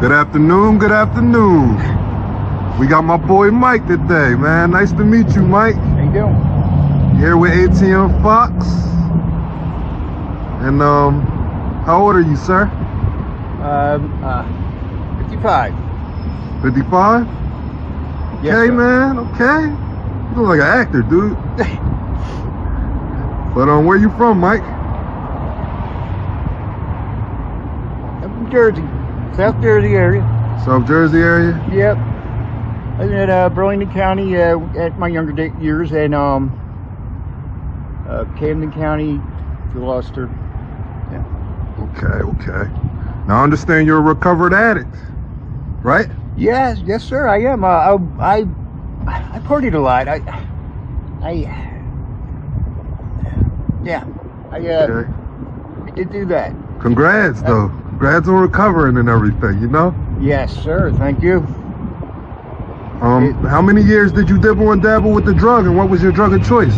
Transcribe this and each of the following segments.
Good afternoon, good afternoon. We got my boy Mike today, man. Nice to meet you, Mike. How you doing? Here with ATM Fox. And how old are you, sir? 55. 55? Yes, Okay, sir. man, okay. You look like an actor, dude. But where you from, Mike? I'm from Jersey, South Jersey area. South Jersey area? Yep. I was at Burlington County at my younger years, and Camden County, Gloucester. Yeah. Okay. Now I understand you're a recovered addict, right? Yes, sir. I am. I partied a lot. Okay. I did do that. Congrats, though. Congrats on recovering and everything, you know? Yes, sir. Thank you. How many years did you dibble and dabble with the drug, and what was your drug of choice?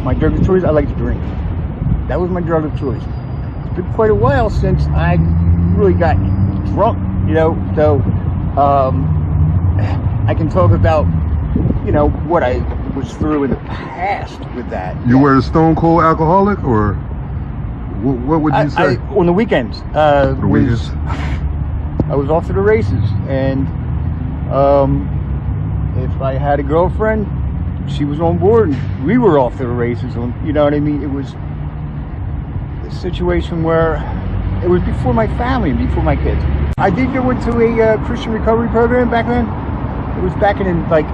My drug of choice, I like to drink. That was my drug of choice. It's been quite a while since I really got drunk, you know, so I can talk about, you know, what I was through in the past with that. You were a stone cold alcoholic, or what would you say? On the weekends, The weekends. I was off to the races, and if I had a girlfriend, she was on board, and we were off to the races. You know what I mean? It was a situation where it was before my family, before my kids. I did go into a Christian recovery program back then. It was back in like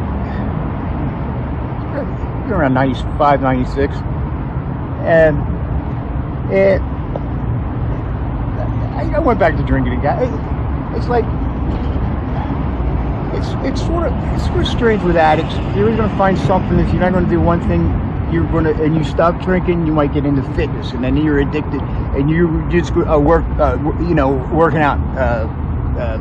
around 95, 96, and I went back to drinking again. It's like it's sort of strange with addicts. You're always gonna find something. If you're not gonna do one thing, you're gonna, and you stop drinking, you might get into fitness, and then you're addicted, and you just working out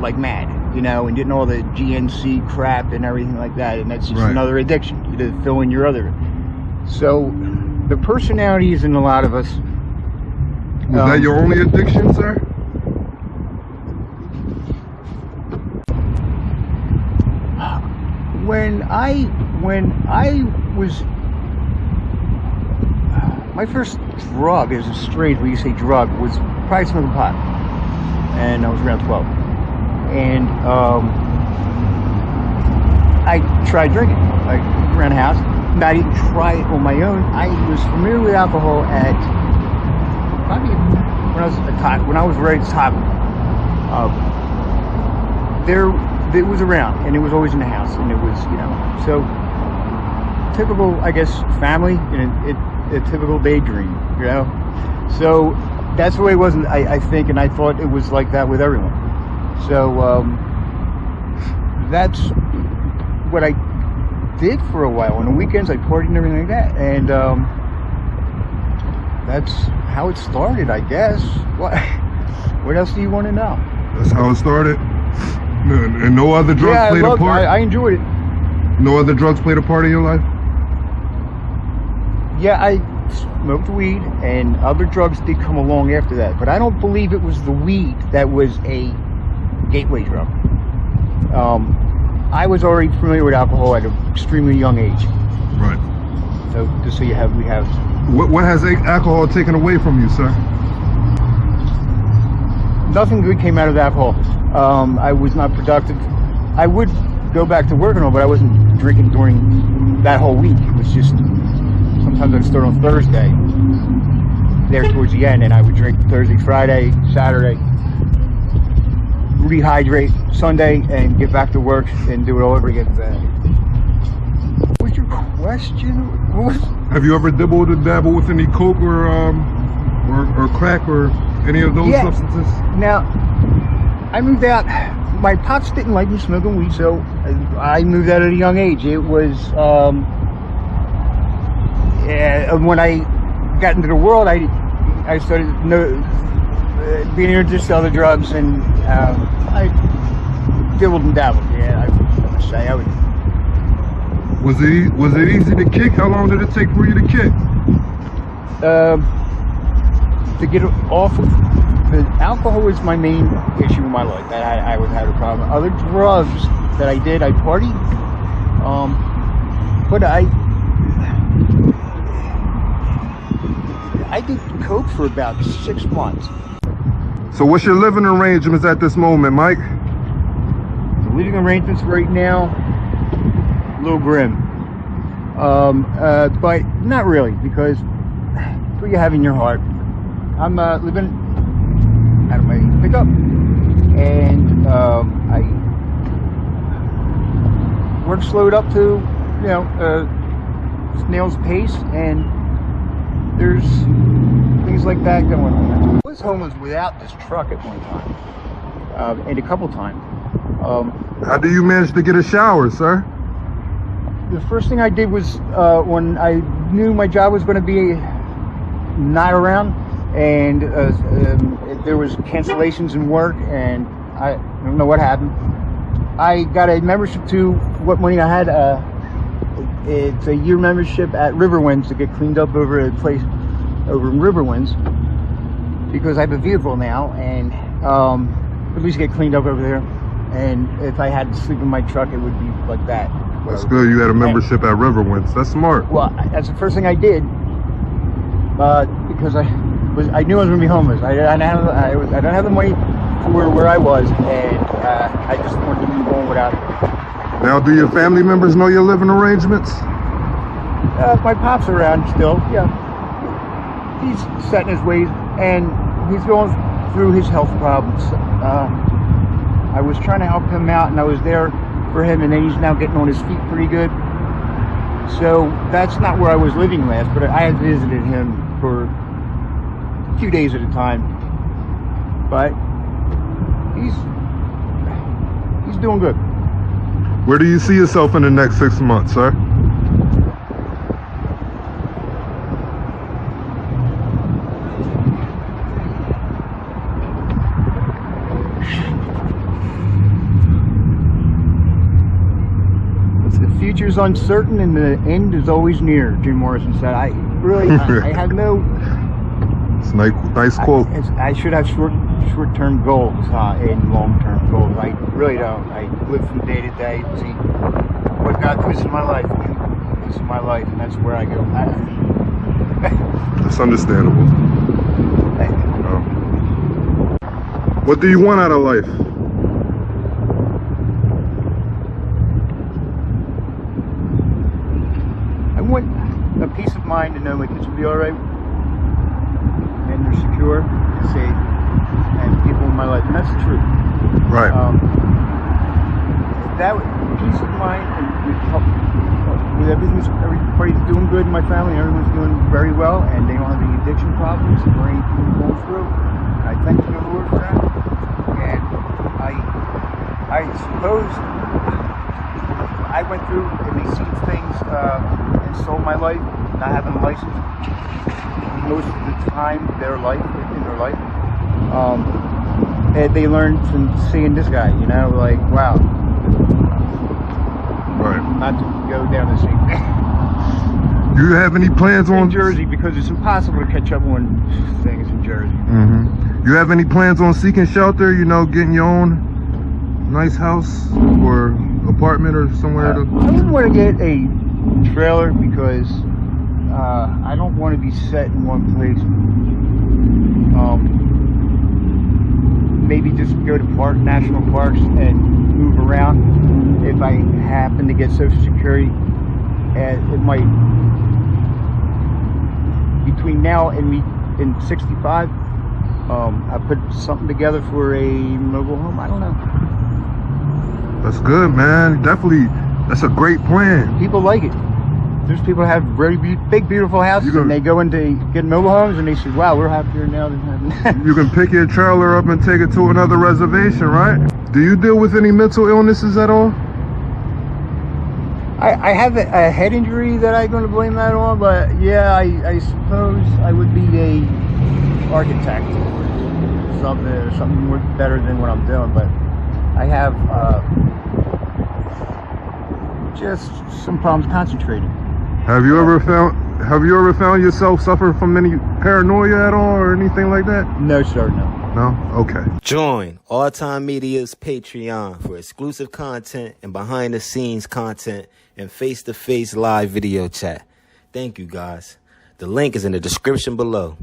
like mad, you know, and getting all the GNC crap and everything like that, and that's just Right. another addiction to fill in your other. So the personalities in a lot of us. Was that your only addiction, sir? When I was, my first drug, is strange when you say drug, was probably smoking pot, and I was around 12, and I tried drinking, like around the house. I didn't try it on my own. I was familiar with alcohol at probably when I was right at the top. It was around, and it was always in the house, and it was, you know, so typical, I guess, family, and a typical daydream, you know. So that's the way it was, I think, and I thought it was like that with everyone. So that's what I did for a while. On the weekends, I partied and everything like that, and that's how it started, I guess. What else do you want to know? That's how it started. And no other drugs played a part? I enjoyed it. No other drugs played a part in your life? Yeah, I smoked weed, and other drugs did come along after that, but I don't believe it was the weed that was a gateway drug. I was already familiar with alcohol at an extremely young age. Right. So just so we have. What has alcohol taken away from you, sir? Nothing good came out of alcohol. I was not productive. I would go back to work and all, but I wasn't drinking during that whole week. It was just, sometimes I'd start on Thursday, there towards the end, and I would drink Thursday, Friday, Saturday, rehydrate Sunday, and get back to work and do it all over again. What's your question? Have you ever dibbled and dabbled with any coke or crack or any of those substances? Now, I moved out. My pops didn't like me smoking weed, so I moved out at a young age. It was when I got into the world, I started being introduced to other drugs, and I dibbled and dabbled. Yeah, I would say I would. Was it easy to kick? How long did it take for you to kick? To get it off, But alcohol was my main issue in my life. I would have a problem. Other drugs that I did, I partied. But I did coke for about 6 months. So what's your living arrangements at this moment, Mike? The living arrangements right now, a little grim. But not really, because it's what you have in your heart. I'm living out of my pickup, and I work slowed up to, snail's pace, and there's things like that going on. I was homeless without this truck at one time, and a couple times. How do you manage to get a shower, sir? The first thing I did was when I knew my job was going to be not around, and there was cancellations in work, and I don't know what happened. I got a membership to what money I had. It's a year membership at Riverwinds to get cleaned up over a place over in Riverwinds, because I have a vehicle now, and at least get cleaned up over there. And if I had to sleep in my truck, it would be like that. That's good. You had a membership at Riverwinds. That's smart. Well, that's the first thing I did, because I knew I was going to be homeless. I don't have the money for where I was, and I just wanted to move on without it. Now, do your family members know your living arrangements? My pop's around still, yeah. He's set in his ways, and he's going through his health problems. I was trying to help him out, and I was there for him, and then he's now getting on his feet pretty good. So that's not where I was living last, but I had visited him for a few days at a time. But he's doing good. Where do you see yourself in the next 6 months, sir? The future's uncertain and the end is always near, Jim Morrison said. I have no... It's a nice quote. I should have short-term goals and long-term goals. I really don't. I live from day to day, see what God puts in my life. It's my life, and that's where I go. That's understandable. What do you want out of life? I want a peace of mind to know my kids will be all right, and they're secure, safe, and people in my life, and that's the truth. Right. That peace of mind and help with everybody's doing good in my family. Everyone's doing very well, and they don't have any addiction problems or anything they're going through. And I thank the Lord for that. And I suppose I went through and they seen things and sold my life, not having a license most of the time in their life. And they learned from seeing this guy, like, wow. Right. Not to go down the same thing. Do you have any plans on in Jersey, because it's impossible to catch up on things in Jersey. Mm-hmm. You have any plans on seeking shelter? Getting your own nice house or apartment or somewhere to... I would want to get a trailer, because I don't want to be set in one place. Maybe just go to national parks and move around. If I happen to get Social Security, it might, between now and me in 65, I put something together for a mobile home. I don't know. That's good, man. Definitely, that's a great plan. People like it. There's people that have very big, beautiful houses, and they go into get mobile homes, and they say, wow, we're happier now than having... You can pick your trailer up and take it to another reservation, right? Do you deal with any mental illnesses at all? I have a head injury that I'm going to blame that on, but yeah, I suppose I would be a architect or something more better than what I'm doing, but I have just some problems concentrating. Have you ever found yourself suffering from any paranoia at all or anything like that? No, sir, no. No? Okay. Join All Time Media's Patreon for exclusive content and behind the scenes content and face-to-face live video chat. Thank you guys. The link is in the description below.